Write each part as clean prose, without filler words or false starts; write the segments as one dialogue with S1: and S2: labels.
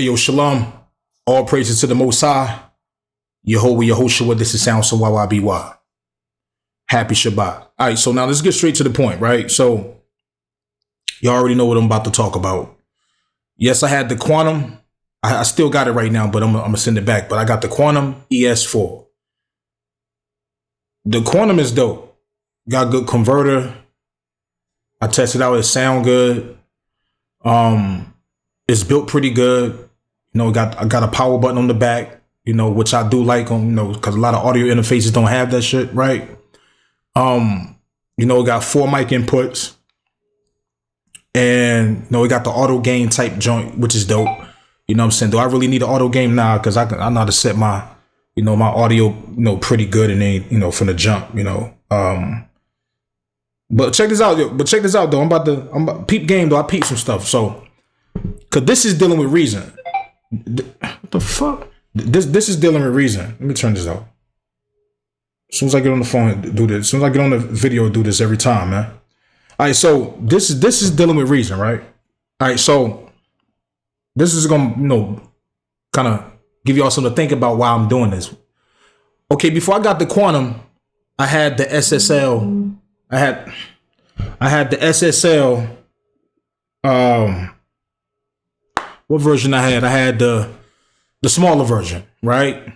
S1: Hey, yo, shalom. All praises to the Most High. Yehovah, Yehoshua, this is Sound So YYBY. Happy Shabbat. All right, so now let's get straight to the point, right? So, you already know what I'm about to talk about. Yes, I had the Quantum. I still got it right now, but I'm going to send it back. But I got the Quantum ES4. The Quantum is dope. Got good converter. I tested out. It sound good. It's built pretty good. You know, I got a power button on the back, you know, which I do like on, you know, because a lot of audio interfaces don't have that shit, right? You know, it got 4 mic inputs. And, you know, it got the auto gain type joint, which is dope. You know what I'm saying? Do I really need an auto gain now? Because I know how to set my, you know, my audio, you know, pretty good and then, you know, from the jump, you know. But check this out, though. I'm about peep game, though. I peep some stuff. So, because this is dealing with reason. What the fuck? This is dealing with reason. Let me turn this off. As soon as I get on the phone, do this. As soon as I get on the video, do this every time, man. All right, so this is dealing with reason, right? All right, so this is gonna, you know, kind of give y'all something to think about why I'm doing this. Okay, before I got the Quantum, I had the SSL. I had the SSL. What version I had? I had the smaller version, right?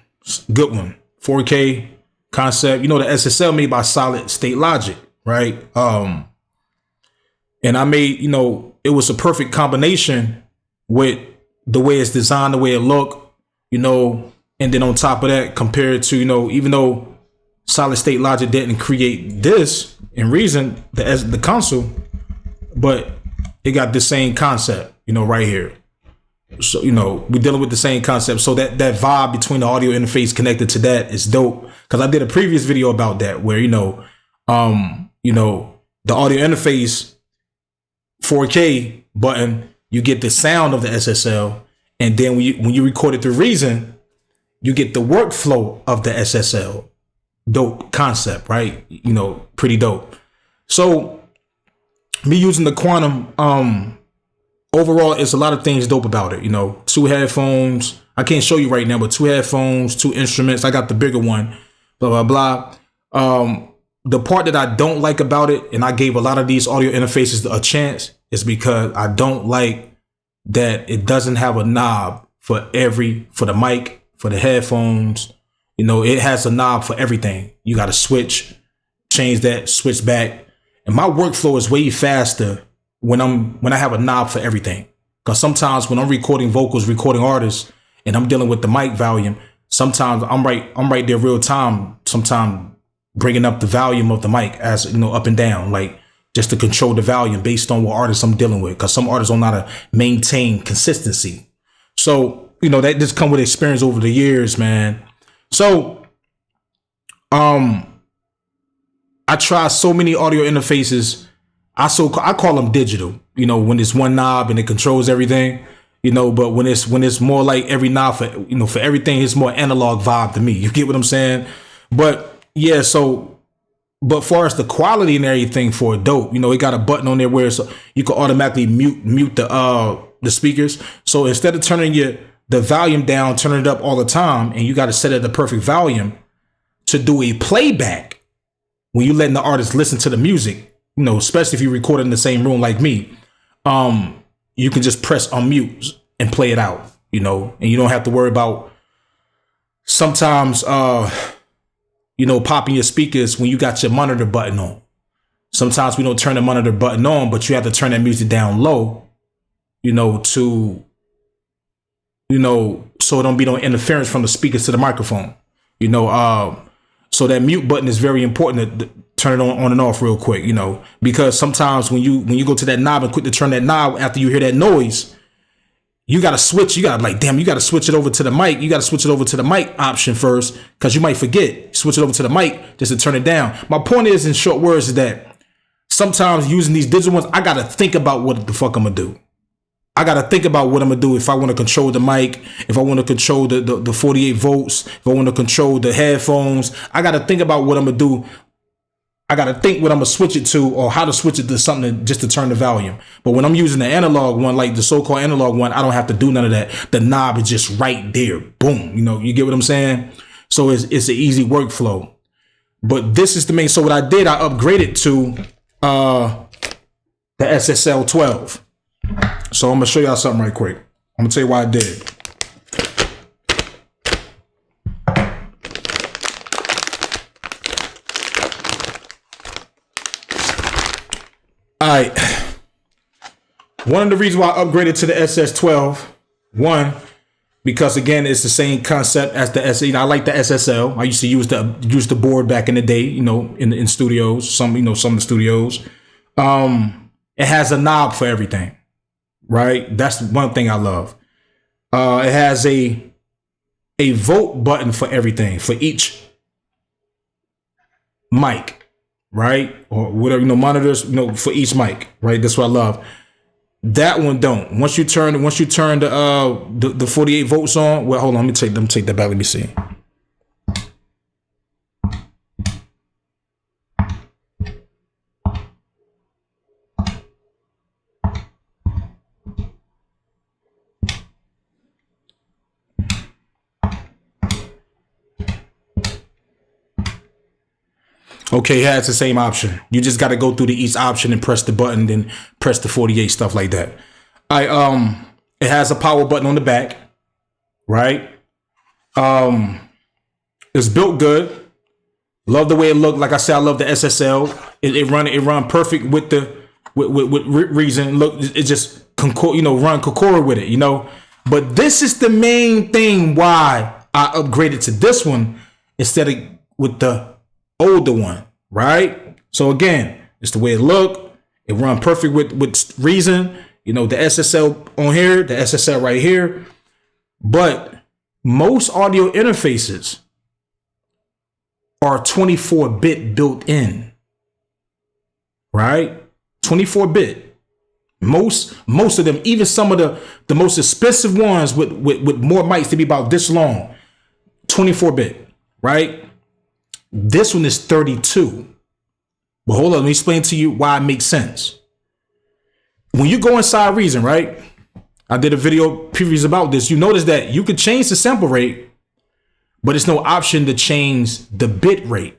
S1: Good one. 4K concept. You know, the SSL made by Solid State Logic, right? And I made, you know, it was a perfect combination with the way it's designed, the way it looked, you know, and then on top of that, compared to, you know, even though Solid State Logic didn't create this in Reason, the console, but it got the same concept, you know, right here. So, you know, we're dealing with the same concept. So that vibe between the audio interface connected to that is dope. Because I did a previous video about that where, you know, the audio interface 4K button, you get the sound of the SSL. And then when you record it through Reason, you get the workflow of the SSL. Dope concept, right? You know, pretty dope. So me using the Quantum, overall, it's a lot of things dope about it. You know, 2 headphones. I can't show you right now, but 2 headphones, 2 instruments. I got the bigger one, blah, blah, blah. The part that I don't like about it, and I gave a lot of these audio interfaces a chance, is because I don't like that it doesn't have a knob for the mic, for the headphones. You know, it has a knob for everything. You got to switch, change that, switch back. And my workflow is way faster when I have a knob for everything. Because sometimes when I'm recording vocals, recording artists, and I'm dealing with the mic volume, sometimes I'm right there real time, sometimes bringing up the volume of the mic as, you know, up and down, like just to control the volume based on what artists I'm dealing with. Because some artists don't know how to maintain consistency. So, you know, that just come with experience over the years, man. So, I try so many audio interfaces. I call them digital, you know, when it's one knob and it controls everything, you know, but when it's more like every knob for, you know, for everything, it's more analog vibe to me. You get what I'm saying? But yeah, so, but far as the quality and everything for it, dope, you know, it got a button on there where you can automatically mute the speakers. So instead of turning the volume down, turning it up all the time, and you got to set it at the perfect volume to do a playback when you letting the artist listen to the music, you know, especially if you record in the same room like me, you can just press unmute and play it out, you know, and you don't have to worry about sometimes, you know, popping your speakers when you got your monitor button on. Sometimes we don't turn the monitor button on, but you have to turn that music down low, you know, so it don't be no interference from the speakers to the microphone, you know. So that mute button is very important to turn it on and off real quick, you know, because sometimes when you go to that knob and quick to turn that knob after you hear that noise, you got to switch. You got to like, damn, you got to switch it over to the mic. You got to switch it over to the mic option first because you might forget. Switch it over to the mic just to turn it down. My point is, in short words, is that sometimes using these digital ones, I got to think about what the fuck I'm going to do. I got to think about what I'm going to do if I want to control the mic, if I want to control the 48 volts, if I want to control the headphones. I got to think about what I'm going to do I got to think what I'm going to switch it to or how to switch it to something just to turn the volume. But when I'm using the analog one, like the so-called analog one, I don't have to do none of that. The knob is just right there. Boom. You know, you get what I'm saying? So it's an easy workflow. But this is the main. So what I did, I upgraded to the SSL 12. So I'm going to show y'all something right quick. I'm going to tell you why I did. All right. One of the reasons why I upgraded to the SS12, one, because again, it's the same concept as the SSL. You know, I like the SSL. I used to use the board back in the day, you know, in studios, some of the studios. It has a knob for everything, right? That's one thing I love. It has a vote button for everything, for each mic. Right, or whatever, you know, monitors, you know, for each mic, right? That's what I love. That one don't. Once you turn the 48 volts on. Well, hold on, let me take that back. Let me see. Okay, yeah, it's the same option. You just got to go through the each option and press the button, then press the 48, stuff like that. It has a power button on the back, right? It's built good. Love the way it looked. Like I said, I love the SSL. It run perfect with Reason. Look, it just run Kokora with it, you know. But this is the main thing why I upgraded to this one instead of with the older one, right? So again, it's the way it look. It run perfect with Reason. You know, the SSL on here, the SSL right here. But most audio interfaces are 24-bit built in, right? 24-bit. Most of them, even some of the most expensive ones with more mics to be about this long, 24-bit, right? This one is 32. But hold on, let me explain to you why it makes sense. When you go inside Reason, right? I did a video previous about this. You notice that you could change the sample rate, but it's no option to change the bit rate.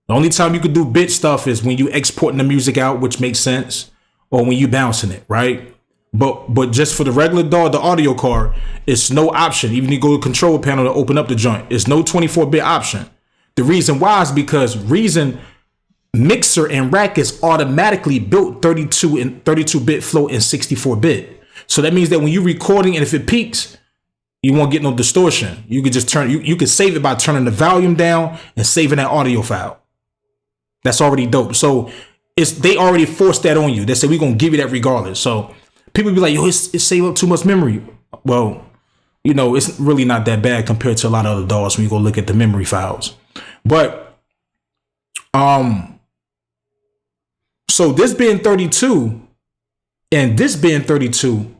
S1: The only time you could do bit stuff is when you exporting the music out, which makes sense, or when you bouncing it, right? But just for the regular DAW, the audio card, it's no option. Even if you go to the control panel to open up the joint, it's no 24-bit option. The reason why is because Reason mixer and rack is automatically built 32-bit float and 64-bit. So that means that when you're recording and if it peaks, you won't get no distortion. You could just you can save it by turning the volume down and saving that audio file. That's already dope. So they already forced that on you. They said we're gonna give you that regardless. So people be like, yo, it save up too much memory. Well, you know, it's really not that bad compared to a lot of other DAWs when you go look at the memory files. But so this being 32 and this being 32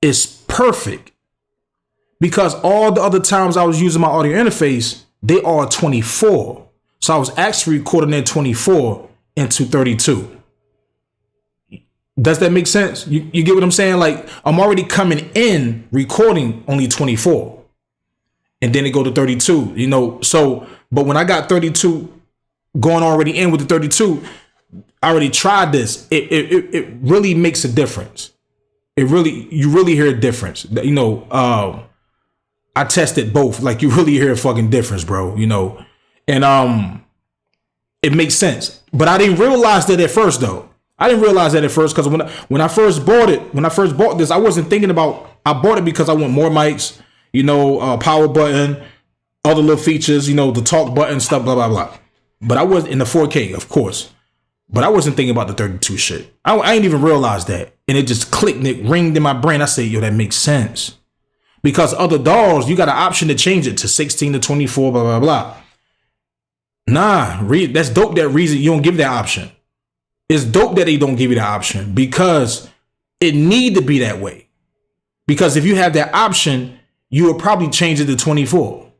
S1: is perfect because all the other times I was using my audio interface, they are 24. So I was actually recording that 24 into 32. Does that make sense? You get what I'm saying? Like I'm already coming in recording only 24 and then it go to 32, you know? So, but when I got 32 going already in with the 32, I already tried this. It really makes a difference. You really hear a difference. You know, I tested both. Like you really hear a fucking difference, bro, you know? And it makes sense. But I didn't realize that at first though. I didn't realize that at first because when I first bought this, I wasn't thinking about, I bought it because I want more mics, you know, power button, other little features, you know, the talk button, stuff, blah, blah, blah. But I was in the 4K, of course. But I wasn't thinking about the 32 shit. I ain't even realized that. And it just clicked and it ringed in my brain. I said, yo, that makes sense. Because other DAWs, you got an option to change it to 16 to 24, blah, blah, blah. Nah, that's dope that Reason you don't give that option. It's dope that they don't give you that option because it need to be that way. Because if you have that option, you will probably change it to 24.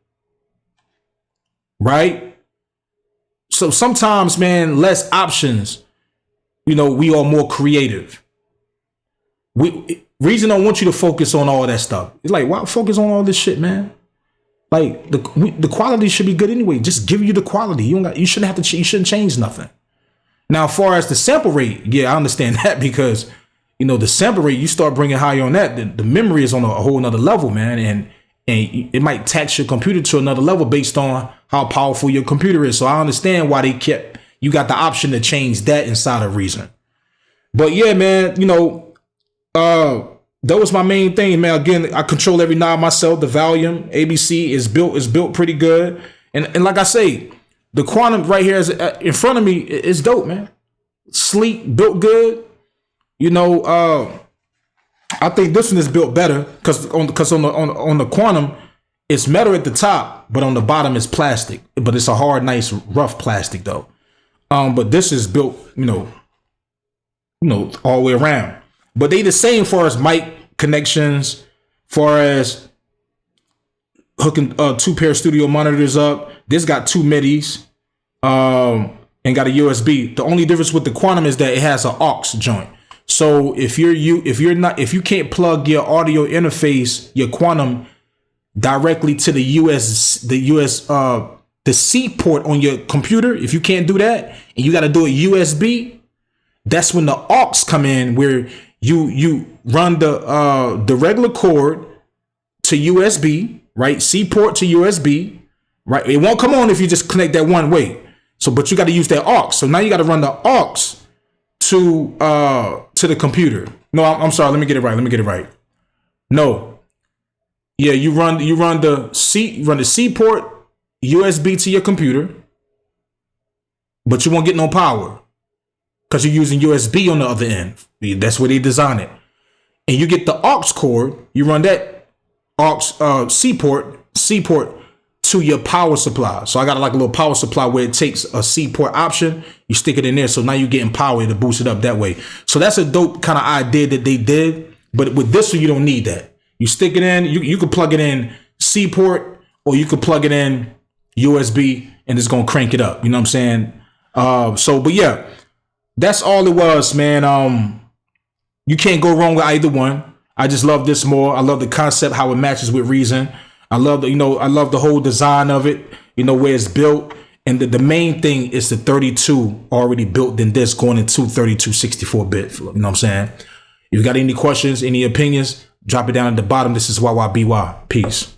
S1: Right? So sometimes, man, less options, you know, we are more creative. Reason I want you to focus on all that stuff. It's like, why focus on all this shit, man? Like the quality should be good anyway. Just give you the quality. You shouldn't have to. You shouldn't change nothing. Now, as far as the sample rate, yeah, I understand that because, you know, the sample rate, you start bringing higher on that, the memory is on a whole nother level, man, and it might tax your computer to another level based on how powerful your computer is. So I understand why you got the option to change that inside of Reason. But yeah, man, you know, that was my main thing, man. Again, I control every knob myself. The volume, ABC is built pretty good. And like I say, the Quantum right here is in front of me is dope, man. Sleek, built good. You know, I think this one is built better because on the Quantum, it's metal at the top, but on the bottom is plastic. But it's a hard, nice, rough plastic though. But this is built, you know, all the way around. But they the same for as mic connections, far as hooking 2 pair of studio monitors up. This got 2 MIDIs, and got a USB. The only difference with the Quantum is that it has an aux joint. So if you can't plug your audio interface, your Quantum, directly to the C port on your computer, if you can't do that and you got to do a USB, that's when the aux come in, where you run the regular cord to USB, right? C port to USB, right? It won't come on if you just connect that one way. So, but you got to use that aux. So now you got to run the aux to the computer. No, I'm sorry. Let me get it right. No. Yeah, you run the C port USB to your computer, but you won't get no power because you're using USB on the other end. That's where they design it. And you get the aux cord, you run that aux C port to your power supply. So I got like a little power supply where it takes a C port option, you stick it in there. So now you're getting power to boost it up that way. So that's a dope kind of idea that they did. But with this one, you don't need that. You stick it in, you can plug it in C port, or you could plug it in USB and it's going to crank it up. You know what I'm saying? But yeah, that's all it was, man. You can't go wrong with either one. I just love this more. I love the concept, how it matches with Reason. I love the whole design of it, where it's built. And the main thing is the 32 already built in this going into 32 64-bit. You know what I'm saying? If you got any questions, any opinions, drop it down at the bottom. This is YYBY. Peace.